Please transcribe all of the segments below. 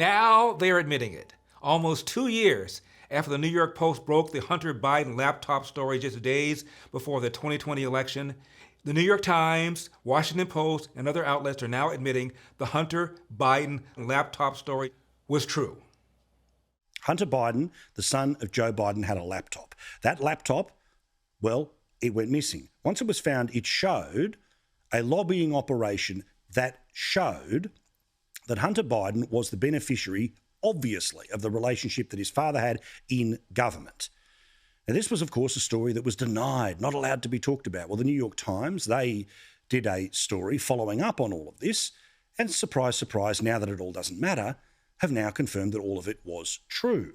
Now they're admitting it. Almost 2 years after the New York Post broke the Hunter Biden laptop story just days before the 2020 election, the New York Times, Washington Post, and other outlets are now admitting the Hunter Biden laptop story was true. Hunter Biden, the son of Joe Biden, had a laptop. That laptop, well, it went missing. Once it was found, it showed a lobbying operation that showed that Hunter Biden was the beneficiary, obviously, of the relationship that his father had in government. Now, this was, of course, a story that was denied, not allowed to be talked about. Well, the New York Times, they did a story following up on all of this, and surprise, surprise, now that it all doesn't matter, have now confirmed that all of it was true.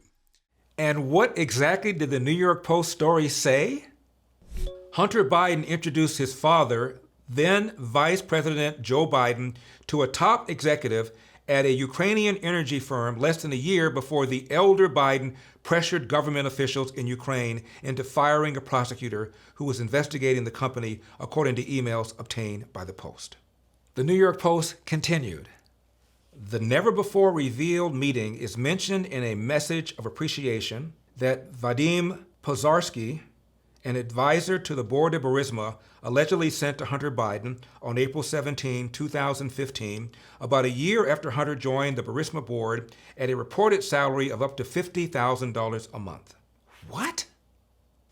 And what exactly did the New York Post story say? Hunter Biden introduced his father, then Vice President Joe Biden, to a top executive at a Ukrainian energy firm less than a year before the elder Biden pressured government officials in Ukraine into firing a prosecutor who was investigating the company, according to emails obtained by the Post. The New York Post continued. The never-before-revealed meeting is mentioned in a message of appreciation that Vadim Pozarsky, an advisor to the board of Burisma, allegedly sent to Hunter Biden on April 17, 2015, about a year after Hunter joined the Burisma board at a reported salary of up to $50,000 a month. What?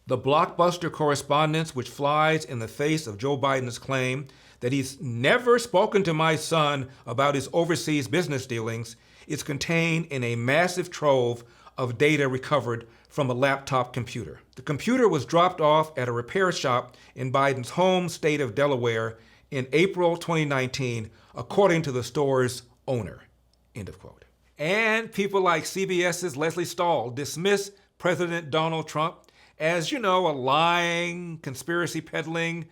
The blockbuster correspondence, which flies in the face of Joe Biden's claim that he's never spoken to my son about his overseas business dealings, is contained in a massive trove of data recovered from a laptop computer. The computer was dropped off at a repair shop in Biden's home state of Delaware in April 2019, according to the store's owner. End of quote. And people like CBS's Leslie Stahl dismiss President Donald Trump as, a lying, conspiracy peddling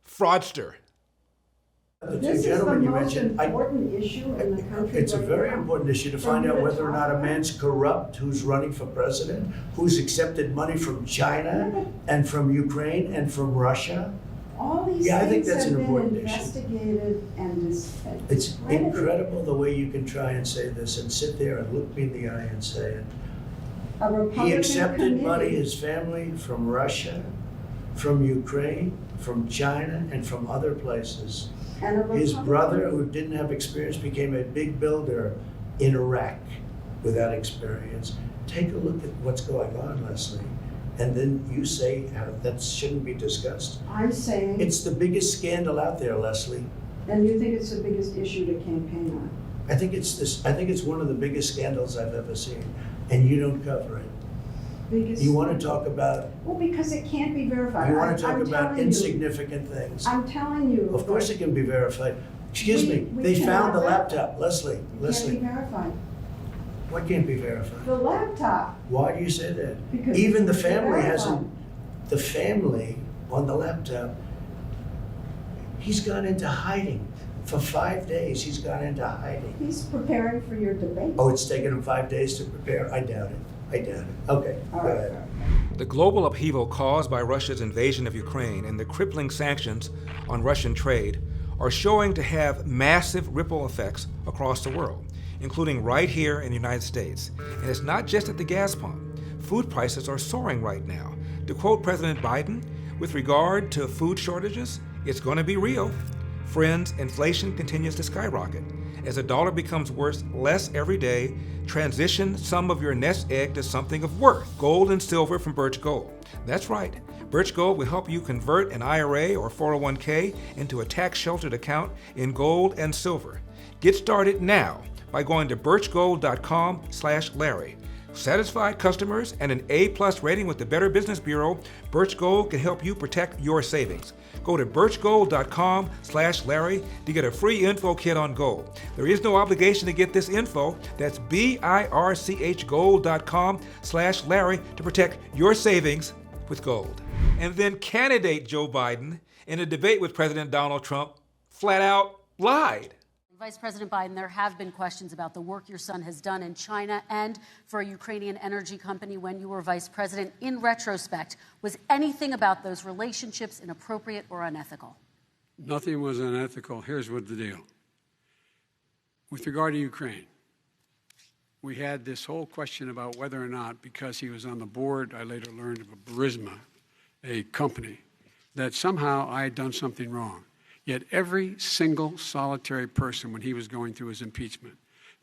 fraudster. This is the most important issue in the country. It's a very important issue to find out whether or not a man's corrupt who's running for president, who's accepted money from China and from Ukraine and from Russia. All these things have been investigated and it's incredible the way you can try and say this and sit there and look me in the eye and say it. He accepted money, his family, from Russia, from Ukraine, from China, and from other places. His brother, who didn't have experience, became a big builder in Iraq without experience. Take a look at what's going on, Leslie. And then you say how that shouldn't be discussed. I'm saying it's the biggest scandal out there, Leslie. And you think it's the biggest issue to campaign on? I think it's one of the biggest scandals I've ever seen, and you don't cover it. You want to talk about... Well, because it can't be verified. You want to talk about insignificant things. I'm telling you. Of course it can be verified. Excuse me, they found the laptop. Leslie. It can't be verified. What can't be verified? The laptop. Why do you say that? Because even the family hasn't... The family on the laptop, he's gone into hiding. For 5 days, he's gone into hiding. He's preparing for your debate. Oh, it's taken him 5 days to prepare? I doubt it. Okay, go ahead. The global upheaval caused by Russia's invasion of Ukraine and the crippling sanctions on Russian trade are showing to have massive ripple effects across the world, including right here in the United States. And it's not just at the gas pump. Food prices are soaring right now. To quote President Biden, with regard to food shortages, it's going to be real. Friends, inflation continues to skyrocket. As the dollar becomes worth less every day, transition some of your nest egg to something of worth. Gold and silver from Birch Gold. That's right. Birch Gold will help you convert an IRA or 401k into a tax-sheltered account in gold and silver. Get started now by going to birchgold.com/Larry. Satisfied customers and an A+ rating with the Better Business Bureau, Birch Gold can help you protect your savings. Go to birchgold.com/Larry to get a free info kit on gold. There is no obligation to get this info. That's birchgold.com/Larry to protect your savings with gold. And then candidate Joe Biden, in a debate with President Donald Trump, flat out lied. Vice President Biden, there have been questions about the work your son has done in China and for a Ukrainian energy company when you were vice president. In retrospect, was anything about those relationships inappropriate or unethical? Nothing was unethical. Here's what the deal. With regard to Ukraine, we had this whole question about whether or not, because he was on the board, I later learned, of a Burisma, a company, that somehow I had done something wrong. Yet every single solitary person, when he was going through his impeachment,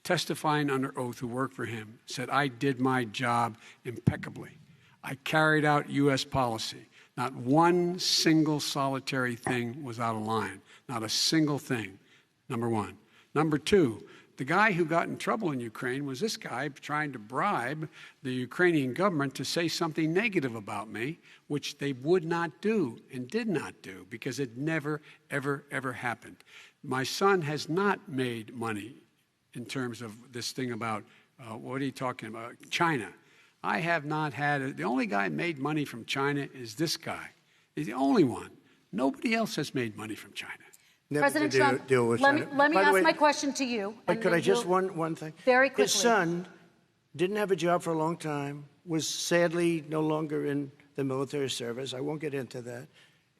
testifying under oath who worked for him, said, I did my job impeccably. I carried out U.S. policy. Not one single solitary thing was out of line. Not a single thing, number one. Number two, the guy who got in trouble in Ukraine was this guy trying to bribe the Ukrainian government to say something negative about me, which they would not do and did not do because it never, ever, ever happened. My son has not made money in terms of this thing about, what are you talking about, China. I have not had, the only guy made money from China is this guy. He's the only one. Nobody else has made money from China. President Trump, let me ask my question to you. But could I just, one thing? Very quickly. His son didn't have a job for a long time, was sadly no longer in the military service. I won't get into that.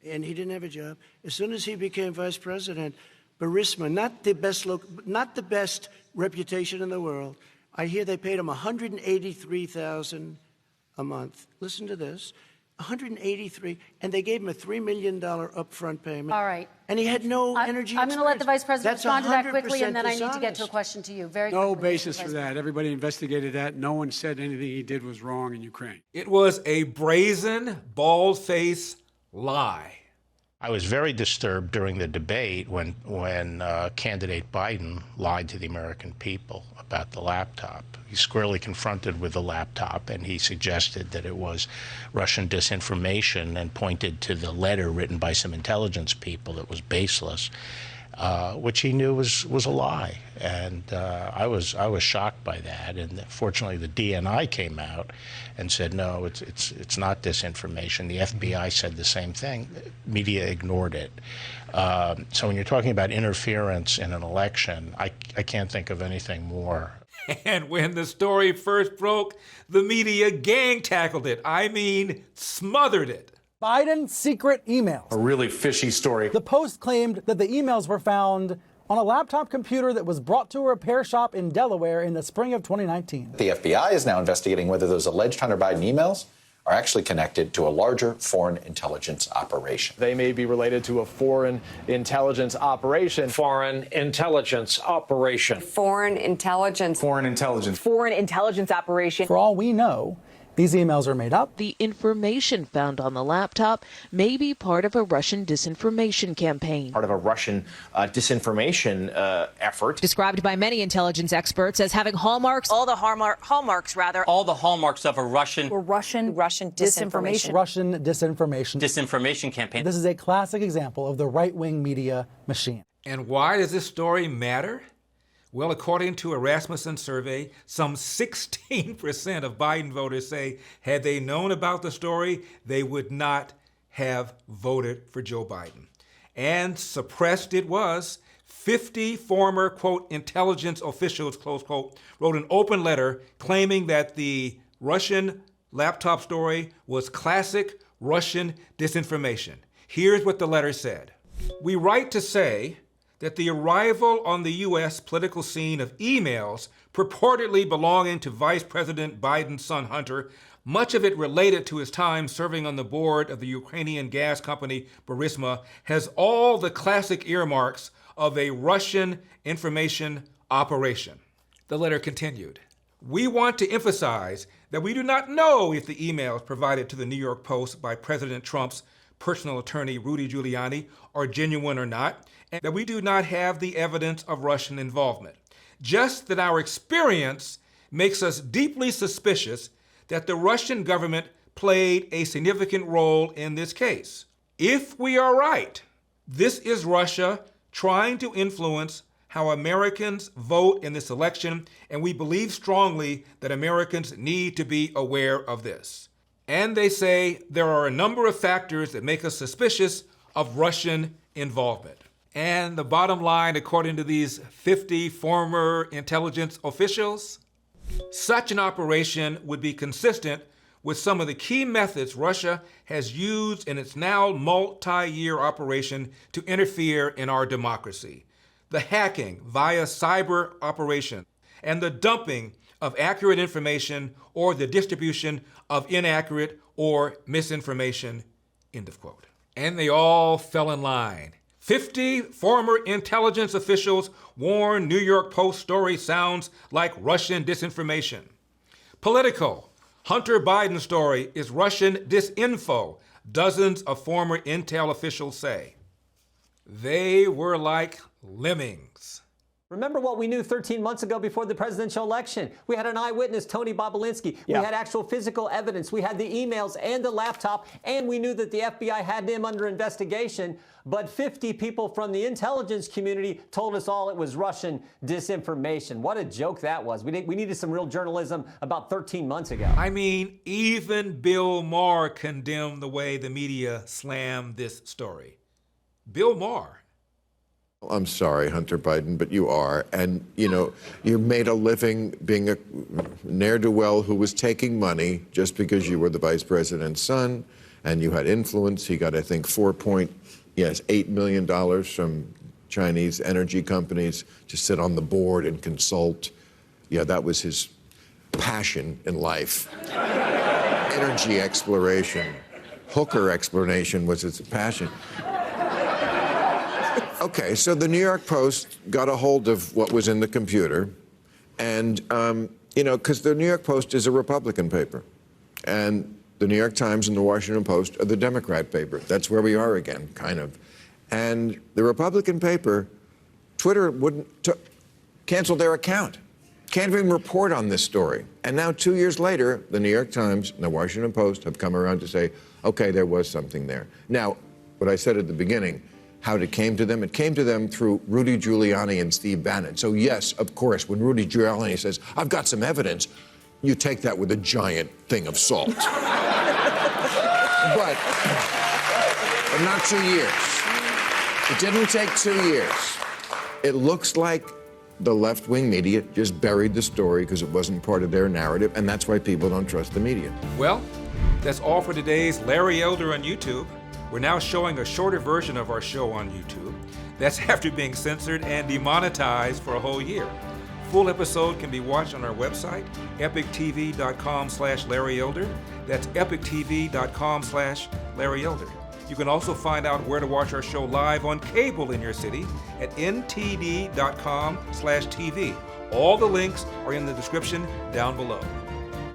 And he didn't have a job. As soon as he became vice president, Burisma, not the best reputation in the world, I hear they paid him $183,000 a month. Listen to this. $183, and they gave him a $3 million upfront payment. All right. And he had no energy I'm going to let the Vice President That's respond to that 100% quickly, and then I need to get to a dishonest. question to you. Very No quickly, basis for that. Everybody investigated that. No one said anything he did was wrong in Ukraine. It was a brazen, bald-faced lie. I was very disturbed during the debate when candidate Biden lied to the American people about the laptop. He's squarely confronted with the laptop, and he suggested that it was Russian disinformation and pointed to the letter written by some intelligence people that was baseless, which he knew was a lie. And I was shocked by that. And fortunately, the DNI came out and said, no, it's not disinformation. The FBI said the same thing. Media ignored it. So when you're talking about interference in an election, I can't think of anything more. And when the story first broke, the media gang tackled it. I mean, smothered it. Biden's secret emails. A really fishy story. The Post claimed that the emails were found on a laptop computer that was brought to a repair shop in Delaware in the spring of 2019. The FBI is now investigating whether those alleged Hunter Biden emails are actually connected to a larger foreign intelligence operation. They may be related to a foreign intelligence operation. Foreign intelligence operation. Foreign intelligence. Foreign intelligence. Foreign intelligence operation. For all we know, these emails are made up. The information found on the laptop may be part of a Russian disinformation campaign. Part of a Russian disinformation effort. Described by many intelligence experts as having hallmarks. All the hallmarks of a Russian disinformation. Russian disinformation. Disinformation campaign. This is a classic example of the right-wing media machine. And why does this story matter? Well, according to a Rasmussen survey, some 16% of Biden voters say had they known about the story, they would not have voted for Joe Biden. And suppressed it was. 50 former, quote, intelligence officials, close quote, wrote an open letter claiming that the Russian laptop story was classic Russian disinformation. Here's what the letter said. We write to say that the arrival on the U.S. political scene of emails purportedly belonging to Vice President Biden's son Hunter, much of it related to his time serving on the board of the Ukrainian gas company Burisma, has all the classic earmarks of a Russian information operation. The letter continued. We want to emphasize that we do not know if the emails provided to the New York Post by President Trump's personal attorney Rudy Giuliani are genuine or not, and that we do not have the evidence of Russian involvement. Just that our experience makes us deeply suspicious that the Russian government played a significant role in this case. If we are right, this is Russia trying to influence how Americans vote in this election, and we believe strongly that Americans need to be aware of this. And they say there are a number of factors that make us suspicious of Russian involvement. And the bottom line, according to these 50 former intelligence officials, such an operation would be consistent with some of the key methods Russia has used in its now multi-year operation to interfere in our democracy. The hacking via cyber operation and the dumping of accurate information or the distribution of inaccurate or misinformation, end of quote. And they all fell in line. 50 former intelligence officials warn New York Post story sounds like Russian disinformation. Politico, Hunter Biden story is Russian disinfo, dozens of former intel officials say. They were like lemmings. Remember what we knew 13 months ago before the presidential election. We had an eyewitness, Tony Bobolinsky. Yeah. We had actual physical evidence. We had the emails and the laptop, and we knew that the FBI had him under investigation. But 50 people from the intelligence community told us all it was Russian disinformation. What a joke that was. We needed some real journalism about 13 months ago. I mean, even Bill Maher condemned the way the media slammed this story. Bill Maher. I'm sorry, Hunter Biden, but you are. And, you know, you made a living being a ne'er-do-well who was taking money just because you were the vice president's son and you had influence. He got, I think, $8 million from Chinese energy companies to sit on the board and consult. Yeah, that was his passion in life. Energy exploration. Hooker exploration was his passion. Okay, so the New York Post got a hold of what was in the computer, and, you know, because the New York Post is a Republican paper, and the New York Times and the Washington Post are the Democrat paper. That's where we are again, kind of. And the Republican paper, Twitter wouldn't cancel their account. Can't even report on this story. And now 2 years later, the New York Times and the Washington Post have come around to say, okay, there was something there. Now, what I said at the beginning, how it came to them through Rudy Giuliani and Steve Bannon. So yes, of course, when Rudy Giuliani says, I've got some evidence, you take that with a giant thing of salt. but not 2 years. It didn't take 2 years. It looks like the left-wing media just buried the story because it wasn't part of their narrative, and that's why people don't trust the media. Well, that's all for today's Larry Elder on YouTube. We're now showing a shorter version of our show on YouTube. That's after being censored and demonetized for a whole year. Full episode can be watched on our website, epictv.com/Larry Elder. That's epictv.com/Larry Elder. You can also find out where to watch our show live on cable in your city at ntd.com/TV. All the links are in the description down below.